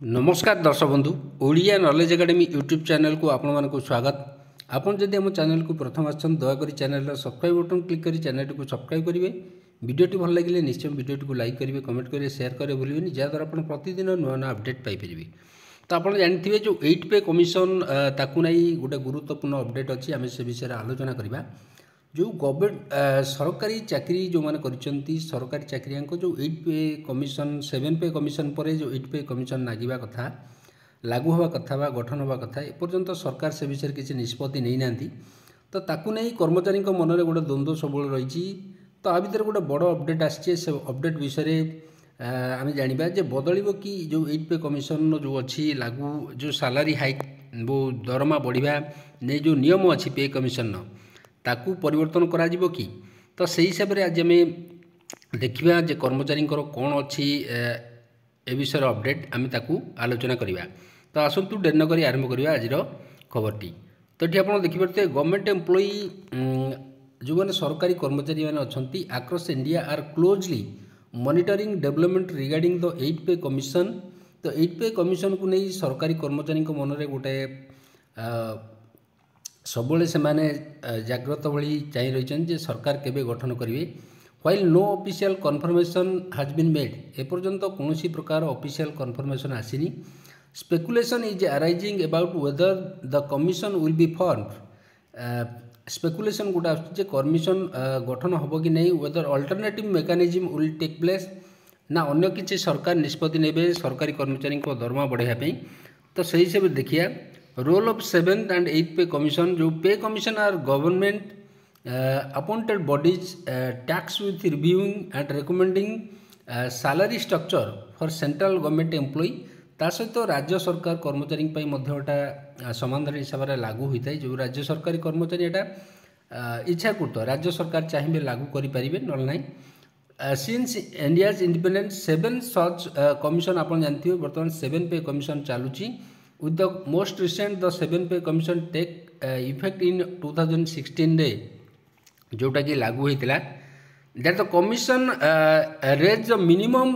नमस्कार दर्शक बंधु Odia knowledge academy YouTube channel को आपण मानक स्वागत। आपन जदि हम चैनल को प्रथम आछन दयाकोरी चैनल सब्सक्राइब बटन क्लिक करी चैनल को सब्सक्राइब करेंगे। वीडियोटी भल लगे निश्चय वीडियोटी को लाइक करेंगे, कमेंट करेंगे, शेयर करेंगे भूलें जहाँद्वारा आप प्रतिदिन नुआ नुआ अपडेट पाइपर। तो आप जानते जो 8 पे कमिशन ताकू नहीं गोटे गुरुत्वपूर्ण अपडेट अच्छी आम से विषय आलोचना करवा। जो गवर्नमेंट सरकारी चाकरी जो मैंने कर सरकारी चाकरिया जो 8 पे कमिशन 7 पे कमिशन पर जो 8 पे कमिशन नागिबा कथा लागू हवा कथा बा गठन हवा कथा एपर्यंत सरकार से विषय किसी निष्पत्ति नहीं नांती। तो ताकू नहीं कर्मचारी मन में गोटे द्वंद्व सब रही। तो आ भर गोटे बड़ अपडेट आसी से अपडेट विषय आम जाना जे बदल कि जो 8 पे कमिशन जो अच्छी लागू जो सालारी हाइक वो दरमा बढ़िया नहीं जो नियम अच्छी पे कमिशन ताकू परिवर्तन करा जिवो कि। तो सही हिसाब से आज आम देखा जे कर्मचारी कौन अच्छी ए विषय अपडेट आम ताकू आलोचना करवा। तो आसतु डेरी नक आरंभ करवा आज खबरटी। तो ये आप देखिए गवर्नमेंट एम्प्लॉई जो मैंने सरकारी कर्मचारी मैंने अच्छा across India are closely monitoring development regarding the 8 pay commission. तो 8 पे कमिशन को नहीं सरकारी कर्मचारी मन में गोटे सबले से माने जाग्रत भली चाह रही सरकार केबे गठन करेंगे। While no official confirmation has been made एपर्यंत कौन प्रकार ऑफिशियल कन्फर्मेशन आसीनी। Speculation is arising about whether the commission will be formed. Speculation गोटे आसे कमिशन गठन हम कि नहीं, whether alternative mechanism will take place ना अन्य किसी सरकार निष्पत्ति ने सरकारी कर्मचारी दरमा बढ़ाई। तो सही से देखिए role of 7th and 8th पे कमिशन जो pay commission are government appointed bodies tasked with reviewing and recommending salary structure for central government employee. ता सहित राज्य सरकार कर्मचारी समाधान हिसाब से लागू होता है। जो राज्य सरकारी कर्मचारी यहाँ इच्छाकृत राज्य सरकार चाहिए लागू करेंगे ना। Since India's independence 7 such commission आप जानते बर्तमान 7 पे कमिशन चलुची with the most recent the 7 pay commission take effect in 2016 रे जोटा कि लागू होता that the commission raise the minimum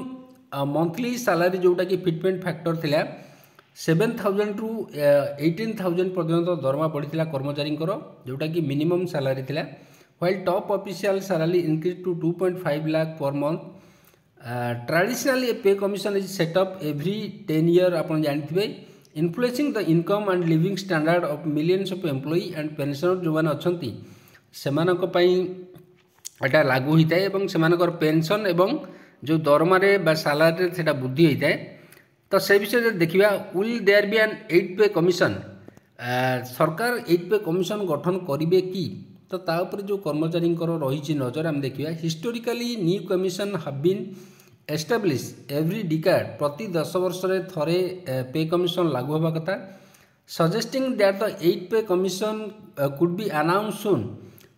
monthly salary जोटा कि फिटमेंट फैक्टर थिला 7,000 टू 18,000 पर्यंत दरमा पड़ता कर्मचारी जोटा कि मिनिमम सैलरी थिला। While top official salary increase to 2.5 lakh per month. Traditionally pay commission is set up every 10 year आप जानते influencing the income and living standard of millions of employee and pensioner जो मैंने अच्छा एटा लागू होता है से पेंशन एवं जो दरमारे बा सालारी से वृद्धि होता है। तो से विषय देखा will there be N 8 pay commission सरकार 8 पे कमिशन गठन करेंगे कि। तो तापर जो कर्मचारी रही नजर आम देखा historically new commission have been establish every decade प्रति 10 वर्ष थरे पे कमिशन लागू होगा कथा। Suggesting that the 8 pay commission could be announce soon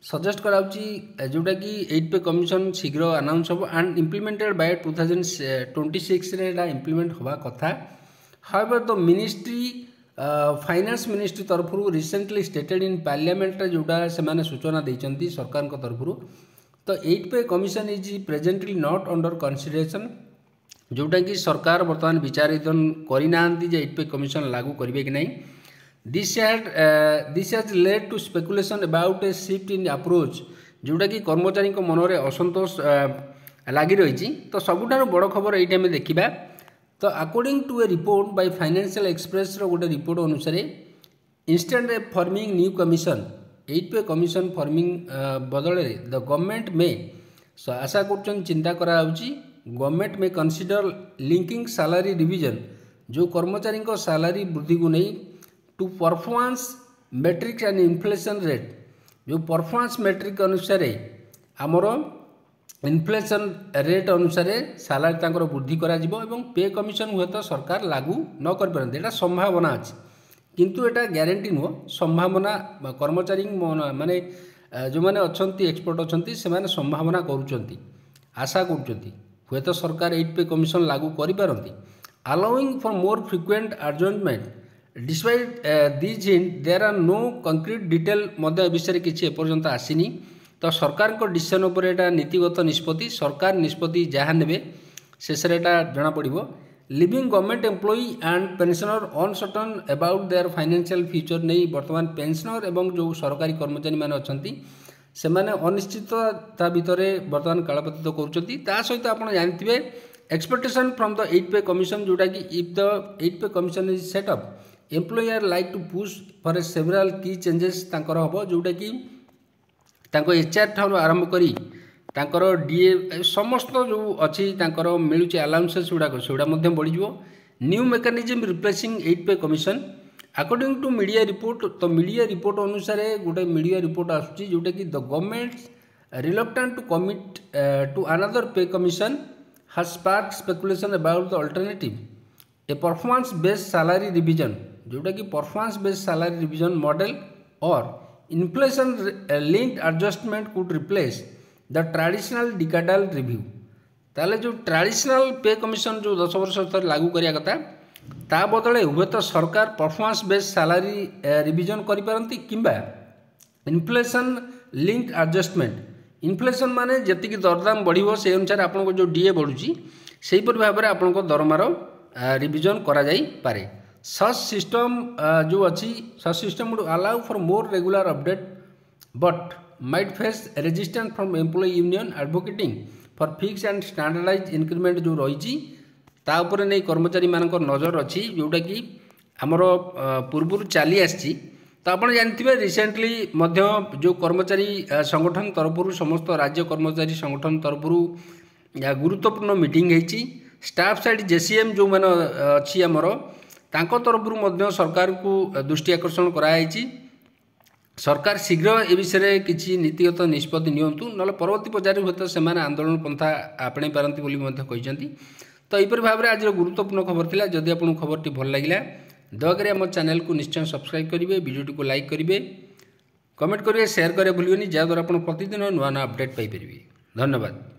suggest कराउची जोटा कि 8 पे कमिशन शीघ्र अनाउंस हो एंड इम्प्लीमेंटेड बाय 2026 रे इम्प्लीमेंट होगा कथा। However the ministry finance ministry तरफ रिसेंटली स्टेटेड इन पार्लियामेंट जोटा से सूचना देती सरकार तरफ। तो 8 pay commission is presently not under consideration जोटा कि सरकार बर्तमान विचारित करना 8 पे कमिशन लागू करेंगे कि नहीं। This has led to speculation about a shift in approach जोटा कि कर्मचारी मन में असंतोष लगी रही। तो सबुठार बड़ खबर ये आम देखा। तो according to a report by financial express गोटे रिपोर्ट अनुसार instead a forming new commission 8 pay commission forming बदल द गवर्नमेंट में आशा कर चिंता गवर्नमेंट में कंसीडर लिंकिंग सैलरी डिवीजन जो कर्मचारी सैलरी वृद्धि को नहीं to performance matrix and inflation rate जो परफॉर्मेंस मैट्रिक अनुसार आमर इन्फ्लेशन रेट अनुसार सैलरी वृद्धि करा पे कमिशन हुए तो सरकार लागू न कर पारती संभावना अच्छी किंतु एटा ग्यारंटी नुह संभावना कर्मचारी माने जो मैंने अच्छा एक्सपर्ट अच्छा से संभावना करुँच आशा करुँ तो सरकार 8 पे कमिशन लागू करें allowing for more frequent adjustment despite this hint there are no concrete detail विषय किसी एपर्यंत आसीनी। तो सरकार को डिसीजन उपर नीतिगत निष्पत्ति सरकार निष्पत्ति जहाँ ने शेष जना पड़ो living government employee and pensioner uncertain about their financial future नहीं बर्तमान पेंशनर एवं जो सरकारी कर्मचारी मैंने अच्छा से अनिश्चितता भितर बर्तमान कालपतित कर सहित आप जानते expectation from the 8 pay commission जोटा कि if the 8 pay commission is set up employer like to push for several key changes तांकर हम जोटा कि HR ठार आरंभ करी तांकर DA समस्त जो अच्छी मिलूँ अलाउंसेस गुड़ाक से बढ़ new mechanism replacing 8 pay commission according to media report तो मीडिया रिपोर्ट अनुसार गोटे मीडिया रिपोर्ट आसूँ जोटा कि the government reluctant to commit to another pay commission has sparked speculation about the alternative a performance based salary revision जोटा कि performance based salary revision model or inflation linked adjustment could replace the traditional decadal review ताले जो traditional पे commission जो 10 वर्ष तक लागू करिया कथा ता बदले उभय तो सरकार परफॉर्मेंस बेस्ड सैलरी रिविजन करि पारंती किंबा इन्फ्लेशन लिंक्ड एडजस्टमेंट इन्फ्लेशन माने जति की दरदाम बढ़िबो से अनुसार आपन जो DA बढ़ुची सेही पर भाव में आपन दरमार रिविजन करा जाई पारे सच सिस्टम जो अच्छी such system would allow for more regular update but might face resistance from employ union advocating for fix and standardise increment जो रही ता उपरे नहीं कर्मचारी मान नजर अच्छी जोटा कि आमर पूर्व चली आसी तो आप जानते रिसेंटली जो कर्मचारी संगठन तरफ समस्त राज्य कर्मचारी संगठन तरफ गुरुत्वपूर्ण मीटिंग होती स्टाफ साइड JCM जो मैंने अच्छी आमर तांको तरफ सरकार को दृष्टि आकर्षण कराई सरकार शीघ्र ए विषय किसी नीतिगत निष्पत्ति नियंतु ना परवर्ती पर्यायर हूँ तो से आंदोलन पंथा आपणे पारती तो यहपरी भाव में आज गुरुत्वपूर्ण खबर थिला जदि आपको खबरटी भल लगिला दयाकोरी आम चैनल को निश्चय सब्सक्राइब करेंगे वीडियो को लाइक करेंगे कमेंट करेंगे शेयर करेंगे भूलिए जहाँद्वारा आप प्रतिदिन नुआ नुआ अपडेट पाइपर। धन्यवाद।